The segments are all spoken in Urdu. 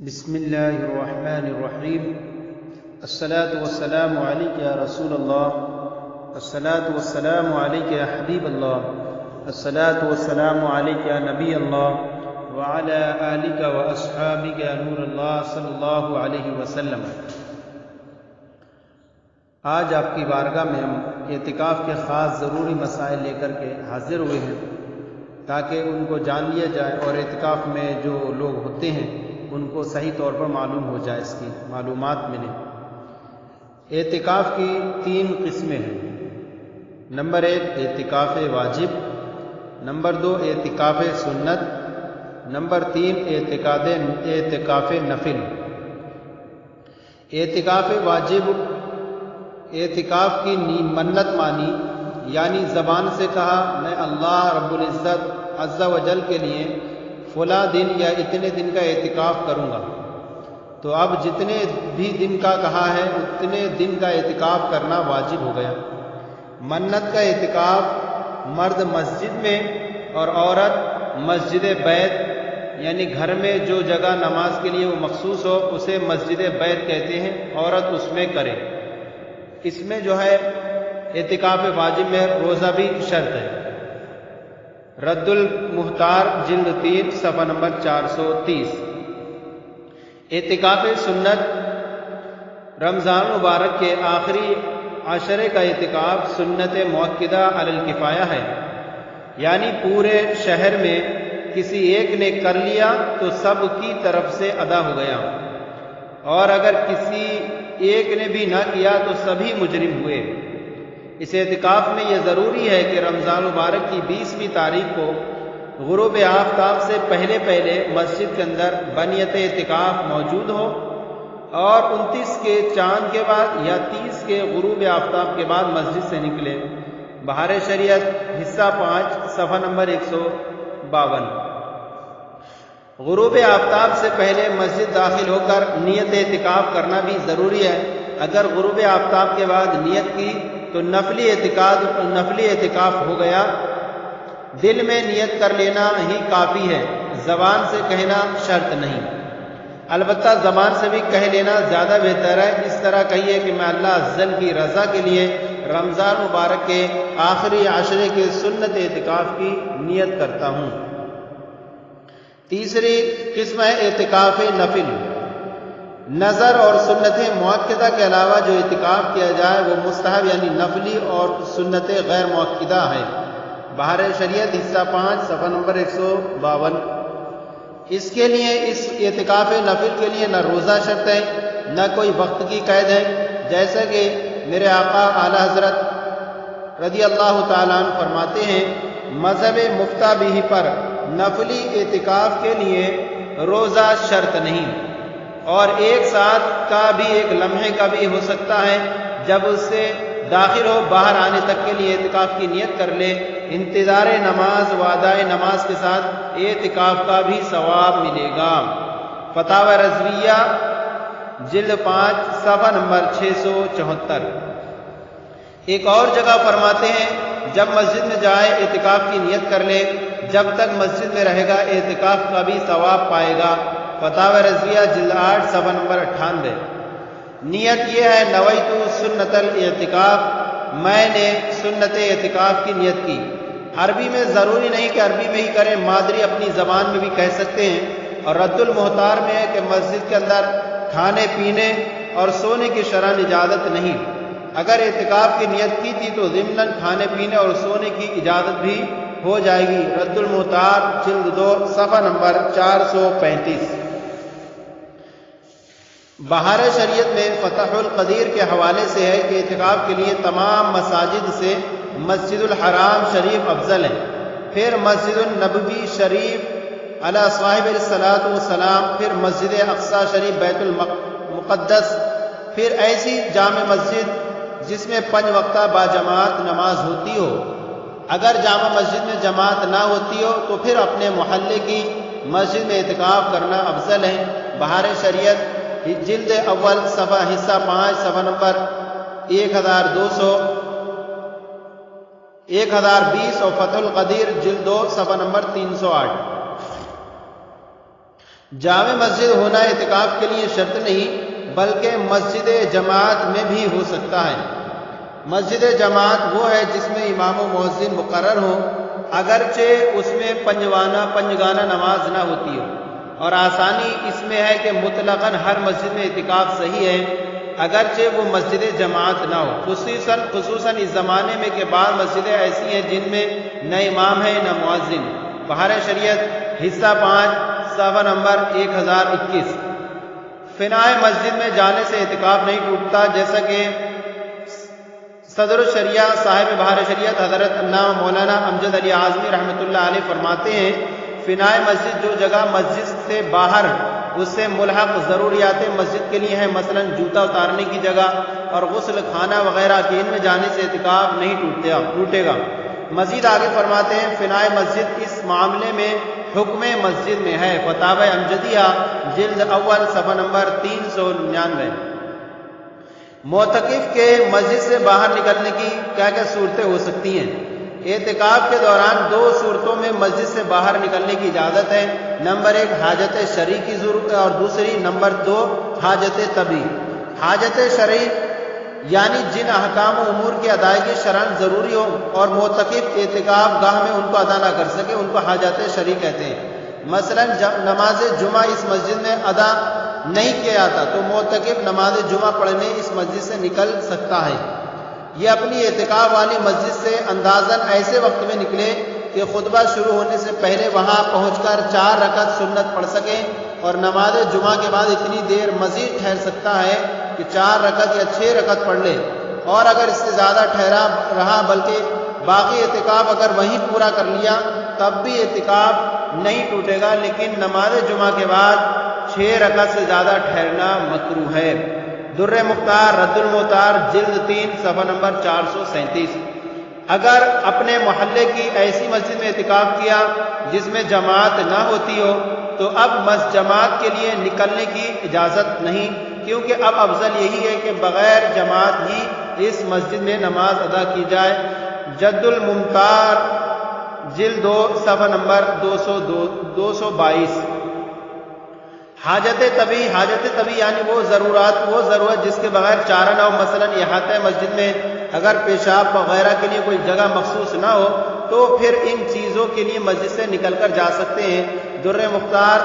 بسم اللہ الرحمن الرحیم الصلاة والسلام علیک یا رسول اللہ، الصلاة والسلام علیک یا حبیب اللہ، الصلاة والسلام علیک یا نبی اللہ وعلی آلک و اصحابک یا نور اللہ صلی اللہ علیہ وسلم۔ آج آپ کی بارگاہ میں ہم اعتکاف کے خاص ضروری مسائل لے کر کے حاضر ہوئے ہیں تاکہ ان کو جان لیا جائے اور اعتکاف میں جو لوگ ہوتے ہیں ان کو صحیح طور پر معلوم ہو جائے، اس کی معلومات ملے۔ اعتکاف کی 3 قسمیں ہیں۔ نمبر 1 اعتکاف واجب، نمبر 2 اعتکاف سنت، نمبر 3 اعتکاف نفل۔ اعتکاف واجب اعتکاف کی منت مانی، یعنی زبان سے کہا میں اللہ رب العزت عز و جل کے لیے فلاں دن یا اتنے دن کا اعتکاف کروں گا، تو اب جتنے بھی دن کا کہا ہے اتنے دن کا اعتکاف کرنا واجب ہو گیا۔ منت کا اعتکاف مرد مسجد میں اور عورت مسجد بیت، یعنی گھر میں جو جگہ نماز کے لیے وہ مخصوص ہو اسے مسجد بیت کہتے ہیں، عورت اس میں کرے۔ اس میں جو ہے اعتکاف واجب میں روزہ بھی شرط ہے۔ رد المحتار جلد 3 صفحہ نمبر 430۔ اعتکاف سنت رمضان مبارک کے آخری عشرے کا اعتکاف سنت مؤکدہ علی الکفایہ ہے، یعنی پورے شہر میں کسی ایک نے کر لیا تو سب کی طرف سے ادا ہو گیا، اور اگر کسی ایک نے بھی نہ کیا تو سبھی مجرم ہوئے۔ اس اعتکاف میں یہ ضروری ہے کہ رمضان مبارک کی 20ویں تاریخ کو غروب آفتاب سے پہلے مسجد کے اندر بنیت اعتکاف موجود ہو، اور 29 کے چاند کے بعد یا 30 کے غروب آفتاب کے بعد مسجد سے نکلے۔ بہار شریعت حصہ 5 صفحہ نمبر 152۔ غروب آفتاب سے پہلے مسجد داخل ہو کر نیت اعتکاف کرنا بھی ضروری ہے۔ اگر غروب آفتاب کے بعد نیت کی تو نفلی اعتکاف ہو گیا۔ دل میں نیت کر لینا ہی کافی ہے، زبان سے کہنا شرط نہیں۔ البتہ زبان سے بھی کہہ لینا زیادہ بہتر ہے۔ اس طرح کہیے کہ میں اللہ عز و جل کی رضا کے لیے رمضان مبارک کے آخری عشرے کے سنت اعتکاف کی نیت کرتا ہوں۔ تیسری قسم ہے اعتکاف نفل۔ نظر اور سنت مؤکدہ کے علاوہ جو اعتکاف کیا جائے وہ مستحب یعنی نفلی اور سنت غیر مؤکدہ ہے۔ بہار شریعت حصہ 5 صفحہ نمبر 152۔ اس کے لیے اس اعتکاف نفل کے لیے نہ روزہ شرط ہے نہ کوئی وقت کی قید ہے، جیسا کہ میرے آقا اعلیٰ حضرت رضی اللہ تعالیٰ عنہ فرماتے ہیں مذہب مفتہ بھی پر نفلی اعتکاف کے لیے روزہ شرط نہیں، اور ایک ساتھ کا بھی ایک لمحے کا بھی ہو سکتا ہے، جب اس سے داخل ہو باہر آنے تک کے لیے اعتکاف کی نیت کر لے۔ انتظار نماز و ادائے نماز کے ساتھ اعتکاف کا بھی ثواب ملے گا۔ فتاوی رضویہ جلد 5 صفحہ نمبر 674۔ ایک اور جگہ فرماتے ہیں جب مسجد میں جائے اعتکاف کی نیت کر لے، جب تک مسجد میں رہے گا اعتکاف کا بھی ثواب پائے گا۔ فتاوی رضویہ جلد 8 صفحہ نمبر 98۔ نیت یہ ہے نویت سنت الاعتکاف، میں نے سنت اعتکاف کی نیت کی۔ عربی میں ضروری نہیں کہ عربی میں ہی کریں، مادری اپنی زبان میں بھی کہہ سکتے ہیں۔ اور رد المحتار میں ہے کہ مسجد کے اندر کھانے پینے اور سونے کی شرعاً اجازت نہیں۔ اگر اعتکاف کی نیت کی تھی تو ضمناً کھانے پینے اور سونے کی اجازت بھی ہو جائے گی۔ رد المحتار جلد 2 صفحہ نمبر 435۔ بہار شریعت میں فتح القدیر کے حوالے سے ہے کہ اعتکاف کے لیے تمام مساجد سے مسجد الحرام شریف افضل ہے، پھر مسجد النبوی شریف علی صاحب الصلاۃ والسلام، پھر مسجد اقصی شریف بیت المقدس، پھر ایسی جامع مسجد جس میں 5 وقتہ باجماعت نماز ہوتی ہو۔ اگر جامع مسجد میں جماعت نہ ہوتی ہو تو پھر اپنے محلے کی مسجد میں اعتکاف کرنا افضل ہے۔ بہار شریعت جلد اول صفحہ حصہ 5 صفحہ نمبر 1020 اور فتح القدیر جلد 2 صفحہ نمبر 308۔ جامع مسجد ہونا اعتکاف کے لیے شرط نہیں بلکہ مسجد جماعت میں بھی ہو سکتا ہے۔ مسجد جماعت وہ ہے جس میں امام و مؤذن مقرر ہو، اگرچہ اس میں پنجگانہ نماز نہ ہوتی ہو، اور آسانی اس میں ہے کہ مطلقاً ہر مسجد میں اعتکاف صحیح ہے اگرچہ وہ مسجد جماعت نہ ہو، خصوصاً اس زمانے میں کہ بعض مسجدیں ایسی ہیں جن میں نہ امام ہے نہ مؤذن۔ بہار شریعت حصہ 5 صفحہ نمبر 1021۔ فناء مسجد میں جانے سے اعتکاف نہیں ٹوٹتا، جیسا کہ صدر الشریعہ صاحب بہار شریعت حضرت علامہ مولانا امجد علی اعظمی رحمۃ اللہ علیہ فرماتے ہیں، فناء مسجد جو جگہ مسجد سے باہر اس سے ملحق ضروریات مسجد کے لیے ہیں، مثلا جوتا اتارنے کی جگہ اور غسل خانہ وغیرہ کی، ان میں جانے سے اعتکاف نہیں ٹوٹے گا۔ مزید آگے فرماتے ہیں فناء مسجد اس معاملے میں حکم مسجد میں ہے، فتاوی امجدیہ جلد اول صفحہ نمبر 399۔ معتکف کے مسجد سے باہر نکلنے کی کیا کیا صورتیں ہو سکتی ہیں؟ اعتکاف کے دوران 2 صورتوں میں مسجد سے باہر نکلنے کی اجازت ہے۔ نمبر 1 حاجت شرعی کی ضرورت ہے، اور دوسری نمبر 2 حاجت طبی۔ حاجت شرعی یعنی جن احکام و امور کی ادائیگی شرعاً ضروری ہو اور معتکف اعتکاف گاہ میں ان کو ادا نہ کر سکے، ان کو حاجت شرعی کہتے ہیں۔ مثلا نماز جمعہ اس مسجد میں ادا نہیں کیا جاتا تو معتکف نماز جمعہ پڑھنے اس مسجد سے نکل سکتا ہے۔ یہ اپنی اعتکاف والی مسجد سے اندازاً ایسے وقت میں نکلے کہ خطبہ شروع ہونے سے پہلے وہاں پہنچ کر 4 رکعت سنت پڑھ سکیں، اور نماز جمعہ کے بعد اتنی دیر مزید ٹھہر سکتا ہے کہ 4 رکعت یا 6 رکعت پڑھ لے، اور اگر اس سے زیادہ ٹھہرا رہا بلکہ باقی اعتکاف اگر وہیں پورا کر لیا تب بھی اعتکاف نہیں ٹوٹے گا، لیکن نماز جمعہ کے بعد 6 رکعت سے زیادہ ٹھہرنا مکروہ ہے۔ در مختار رد المختار جلد 3 صفحہ نمبر 437۔ اگر اپنے محلے کی ایسی مسجد میں اعتکاف کیا جس میں جماعت نہ ہوتی ہو تو اب جماعت کے لیے نکلنے کی اجازت نہیں، کیونکہ اب افضل یہی ہے کہ بغیر جماعت ہی اس مسجد میں نماز ادا کی جائے۔ جد الممتار جلد 2 صفحہ نمبر 222۔ حاجت طبی یعنی وہ ضرورت جس کے بغیر چارہ نہ ہو، مثلا احاطہ مسجد میں اگر پیشاب وغیرہ کے لیے کوئی جگہ مخصوص نہ ہو تو پھر ان چیزوں کے لیے مسجد سے نکل کر جا سکتے ہیں۔ در مختار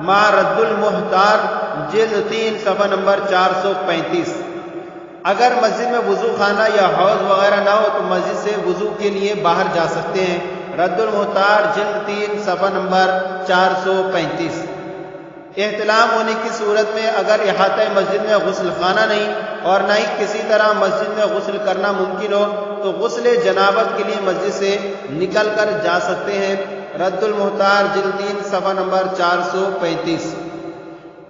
ما رد المحتار جلد 3 صفحہ نمبر 435۔ اگر مسجد میں وضو خانہ یا حوض وغیرہ نہ ہو تو مسجد سے وضو کے لیے باہر جا سکتے ہیں۔ رد المحتار جلد 3 صفحہ نمبر 435۔ احتلام ہونے کی صورت میں اگر احاطہ مسجد میں غسل خانہ نہیں اور نہ ہی کسی طرح مسجد میں غسل کرنا ممکن ہو تو غسل جنابت کے لیے مسجد سے نکل کر جا سکتے ہیں۔ رد المحتار جلد 3 صفحہ نمبر 435۔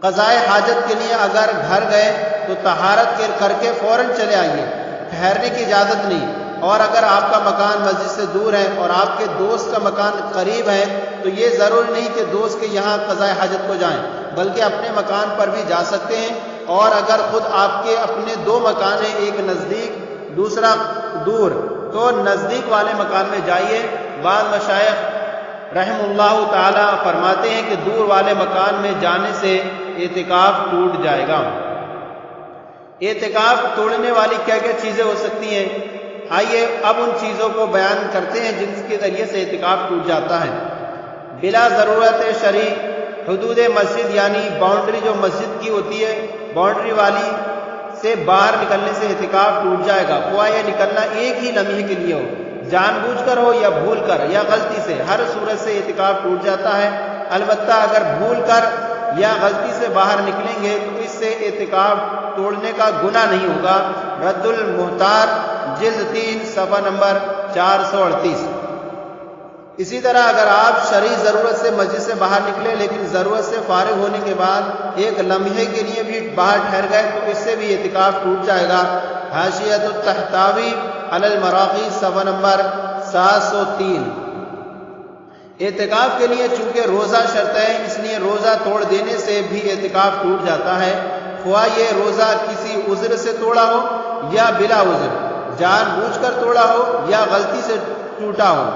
قضاء حاجت کے لیے اگر گھر گئے تو طہارت کر کے فوراً چلے آئیے، ٹھہرنے کی اجازت نہیں، اور اگر آپ کا مکان مسجد سے دور ہے اور آپ کے دوست کا مکان قریب ہے تو یہ ضروری نہیں کہ دوست کے یہاں قضاء حاجت کو جائیں، بلکہ اپنے مکان پر بھی جا سکتے ہیں۔ اور اگر خود آپ کے اپنے 2 مکان ہیں، ایک نزدیک دوسرا دور، تو نزدیک والے مکان میں جائیے۔ بعض مشائخ رحم اللہ تعالی فرماتے ہیں کہ دور والے مکان میں جانے سے اعتکاف ٹوٹ جائے گا۔ اعتکاف توڑنے والی کیا کیا چیزیں ہو سکتی ہیں؟ آئیے اب ان چیزوں کو بیان کرتے ہیں جن کے ذریعے سے اعتکاف ٹوٹ جاتا ہے۔ بلا ضرورت شرعی حدود مسجد یعنی باؤنڈری جو مسجد کی ہوتی ہے، باؤنڈری والی سے باہر نکلنے سے اعتکاف ٹوٹ جائے گا، خواہ یہ نکلنا ایک ہی لمحے کے لیے ہو، جان بوجھ کر ہو یا بھول کر یا غلطی سے، ہر صورت سے اعتکاف ٹوٹ جاتا ہے۔ البتہ اگر بھول کر یا غلطی سے باہر نکلیں گے تو اس سے اعتکاف توڑنے کا گناہ نہیں ہوگا۔ رد المحتار جلد 3 صفحہ نمبر 438۔ اسی طرح اگر آپ شرعی ضرورت سے مسجد سے باہر نکلے لیکن ضرورت سے فارغ ہونے کے بعد ایک لمحے کے لیے بھی باہر ٹھہر گئے تو اس سے بھی اعتکاف ٹوٹ جائے گا۔ حاشیۃ التحتاوی علی المراقی صفحہ نمبر 703۔ اعتکاف کے لیے چونکہ روزہ شرط ہے اس لیے روزہ توڑ دینے سے بھی اعتکاف ٹوٹ جاتا ہے، خواہ یہ روزہ کسی عذر سے توڑا ہو یا بلا عذر، جان بوجھ کر توڑا ہو یا غلطی سے ٹوٹا ہو۔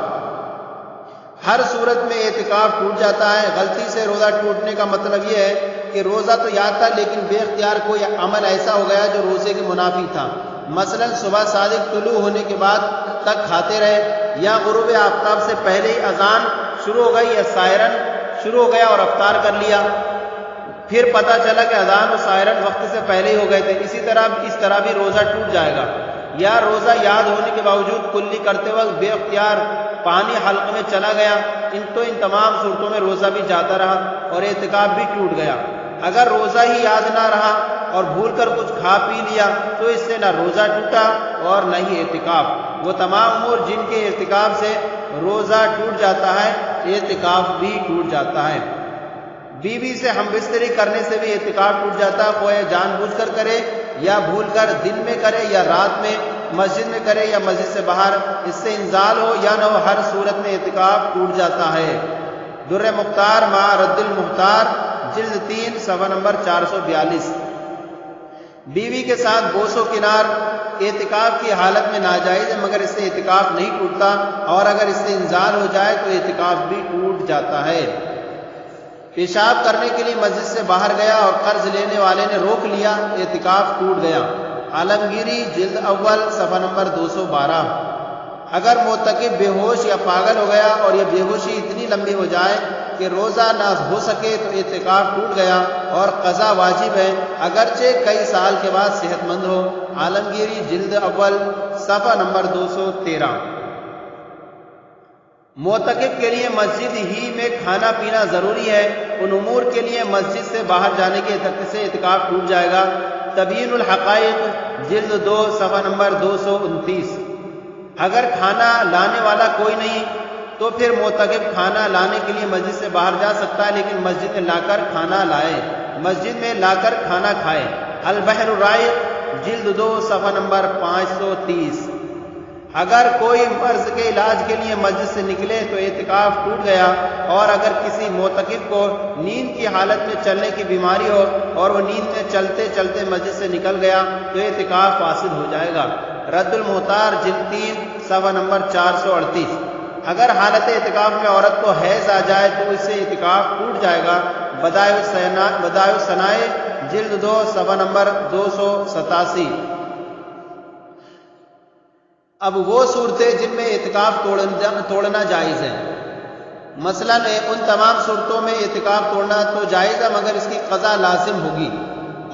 ہر صورت میں اعتکاف ٹوٹ جاتا ہے۔ غلطی سے روزہ ٹوٹنے کا مطلب یہ ہے کہ روزہ تو یاد تھا لیکن بے اختیار کوئی عمل ایسا ہو گیا جو روزے کے منافی تھا، مثلا صبح صادق طلوع ہونے کے بعد تک کھاتے رہے، یا غروب آفتاب سے پہلے ہی اذان شروع ہو گئی یا سائرن شروع ہو گیا اور افطار کر لیا، پھر پتہ چلا کہ اذان و سائرن وقت سے پہلے ہی ہو گئے تھے، اس طرح بھی روزہ ٹوٹ جائے گا۔ یا روزہ یاد ہونے کے باوجود کلی کرتے وقت بے اختیار پانی حلق میں چلا گیا، ان تمام صورتوں میں روزہ بھی جاتا رہا اور اعتکاف بھی ٹوٹ گیا۔ اگر روزہ ہی یاد نہ رہا اور بھول کر کچھ کھا پی لیا تو اس سے نہ روزہ ٹوٹا اور نہ ہی اعتکاف۔ وہ تمام امور جن کے ارتکاب سے روزہ ٹوٹ جاتا ہے، اعتکاف بھی ٹوٹ جاتا ہے۔ بیوی سے ہم بستری کرنے سے بھی اعتکاف ٹوٹ جاتا ہے، کوئی جان بوجھ کر کرے یا بھول کر دن میں کرے یا رات میں، مسجد میں کرے یا مسجد سے باہر، اس سے انزال ہو یا نہ ہو، ہر صورت میں اعتکاف ٹوٹ جاتا ہے۔ در مختار مع رد المختار، جلد 3 صفحہ نمبر 442۔ بیوی کے ساتھ بوس و کنار اعتکاف کی حالت میں ناجائز ہے، مگر اس سے اعتکاف نہیں ٹوٹتا، اور اگر اس سے انزال ہو جائے تو اعتکاف بھی ٹوٹ جاتا ہے۔ پیشاب کرنے کے لیے مسجد سے باہر گیا اور قرض لینے والے نے روک لیا، اعتکاف ٹوٹ گیا۔ عالمگیری جلد اول صفحہ نمبر 212۔ اگر معتکف بے ہوش یا پاگل ہو گیا اور یہ بے ہوشی اتنی لمبی ہو جائے کہ روزہ نہ ہو سکے تو اعتکاف ٹوٹ گیا اور قضا واجب ہے، اگرچہ کئی سال کے بعد صحت مند ہو۔ عالمگیری جلد اول صفحہ نمبر 213۔ معتکف کے لیے مسجد ہی میں کھانا پینا ضروری ہے، ان امور کے لیے مسجد سے باہر جانے کے سے اعتکاف ٹوٹ جائے گا۔ تبیین الحقائق جلد 2 صفحہ نمبر 229۔ اگر کھانا لانے والا کوئی نہیں تو پھر معتکف کھانا لانے کے لیے مسجد سے باہر جا سکتا ہے، لیکن مسجد میں لا کر کھانا لائے، مسجد میں لا کر کھانا کھائے۔ البحر الرائق جلد 2 صفحہ نمبر 530۔ اگر کوئی مرض کے علاج کے لیے مسجد سے نکلے تو اعتکاف ٹوٹ گیا، اور اگر کسی معتکف کو نیند کی حالت میں چلنے کی بیماری ہو اور وہ نیند میں چلتے چلتے مسجد سے نکل گیا تو اعتکاف فاسد ہو جائے گا۔ رد المختار جلد 3 صفحہ نمبر 438۔ اگر حالت اعتکاف میں عورت کو حیض آ جائے تو اس سے اعتکاف ٹوٹ جائے گا۔ بدائع الصنائع جلد 2 صفحہ نمبر 287۔ اب وہ صورتیں جن میں اعتکاف توڑنا جائز ہے، مثلا ان تمام صورتوں میں اعتکاف توڑنا تو جائز ہے مگر اس کی قضا لازم ہوگی۔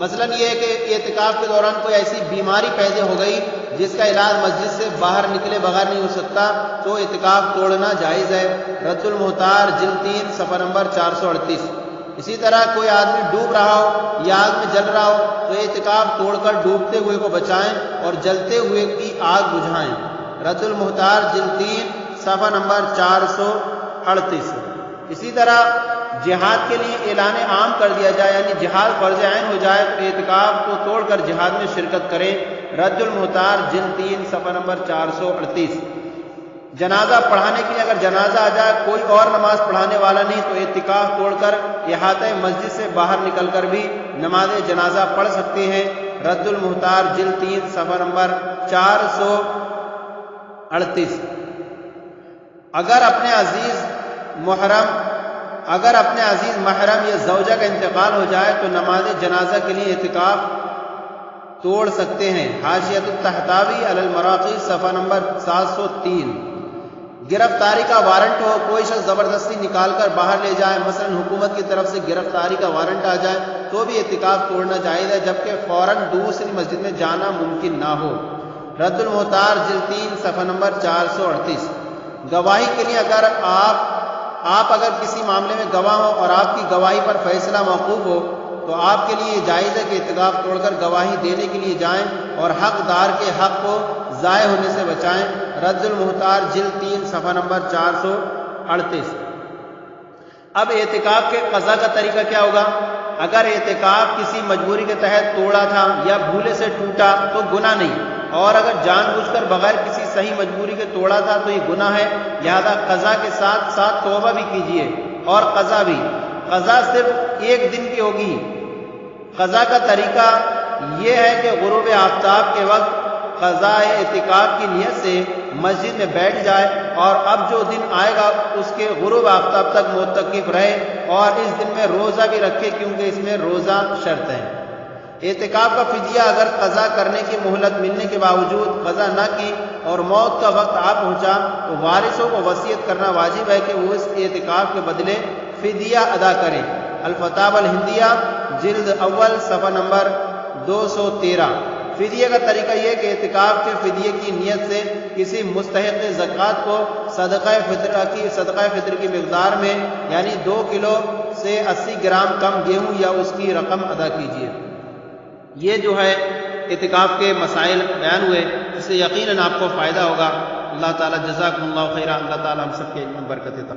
مثلا یہ ہے کہ اعتکاف کے دوران کوئی ایسی بیماری پیدا ہو گئی جس کا علاج مسجد سے باہر نکلے بغیر نہیں ہو سکتا تو اعتکاف توڑنا جائز ہے۔ رد المختار جلد 3 صفحہ نمبر 438۔ اسی طرح کوئی آدمی ڈوب رہا ہو یا آگ میں جل رہا ہو تو اعتکاف توڑ کر ڈوبتے ہوئے کو بچائیں اور جلتے ہوئے کی آگ بجھائیں۔ رد المختار جلد 3 صفحہ نمبر 438۔ اسی طرح جہاد کے لیے اعلان عام کر دیا جائے، یعنی جہاد فرض عین ہو جائے تو اعتکاف کو توڑ کر جہاد میں شرکت کریں۔ رد المختار جلد 3 صفحہ نمبر 438۔ جنازہ پڑھانے کے لیے اگر جنازہ آ جائے کوئی اور نماز پڑھانے والا نہیں تو اعتکاف توڑ کر احاطہ مسجد سے باہر نکل کر بھی نماز جنازہ پڑھ سکتے ہیں۔ رد المختار جلد 3 صفحہ نمبر 438۔ اگر اپنے عزیز محرم یا زوجہ کا انتقال ہو جائے تو نماز جنازہ کے لیے اعتکاف توڑ سکتے ہیں۔ حاشیۃ الطحطاوی علی المراقی صفحہ نمبر 703۔ گرفتاری کا وارنٹ ہو، کوئی شخص زبردستی نکال کر باہر لے جائے، مثلا حکومت کی طرف سے گرفتاری کا وارنٹ آ جائے تو بھی اعتکاف توڑنا جائز ہے، جبکہ فوراً دوسری مسجد میں جانا ممکن نہ ہو۔ رد المختار جلد 3 صفحہ نمبر 438۔ گواہی کے لیے اگر آپ کسی معاملے میں گواہ ہو اور آپ کی گواہی پر فیصلہ موقوف ہو تو آپ کے لیے جائز ہے کہ اعتکاف توڑ کر گواہی دینے کے لیے جائیں اور حقدار کے حق کو ضائع ہونے سے بچائیں۔ رد المختار جلد 3 صفحہ نمبر 438۔ اب اعتکاف کے قضا کا طریقہ کیا ہوگا؟ اگر اعتکاف کسی مجبوری کے تحت توڑا تھا یا بھولے سے ٹوٹا تو گناہ نہیں، اور اگر جان بوجھ کر بغیر کسی صحیح مجبوری کے توڑا تھا تو یہ گناہ ہے، لہذا قضا کے ساتھ ساتھ توبہ بھی کیجیے اور قضا بھی۔ قضا صرف ایک دن کی ہوگی۔ قضا کا طریقہ یہ ہے کہ غروب آفتاب کے وقت قضاء اعتکاف کی نیت سے مسجد میں بیٹھ جائے اور اب جو دن آئے گا اس کے غروب آفتاب تک معتکف رہے اور اس دن میں روزہ بھی رکھے کیونکہ اس میں روزہ شرط ہے۔ اعتکاف کا فدیہ اگر قضا کرنے کی مہلت ملنے کے باوجود قضا نہ کی اور موت کا وقت آ پہنچا تو وارثوں کو وصیت کرنا واجب ہے کہ وہ اس اعتکاف کے بدلے فدیہ ادا کریں۔ الفتاوی الہندیہ جلد اول صفحہ نمبر 213۔ فدیے کا طریقہ یہ کہ اعتکاف کے فدیے کی نیت سے کسی مستحق زکوٰۃ کو صدقہ فطر کی مقدار میں یعنی 2 کلو سے 80 گرام کم گیہوں یا اس کی رقم ادا کیجیے۔ یہ جو ہے اعتکاف کے مسائل بیان ہوئے، اس سے یقیناً آپ کو فائدہ ہوگا۔ اللہ تعالیٰ جزاکم اللہ خیرا، اللہ تعالیٰ ہم سب کے علم میں برکت عطا۔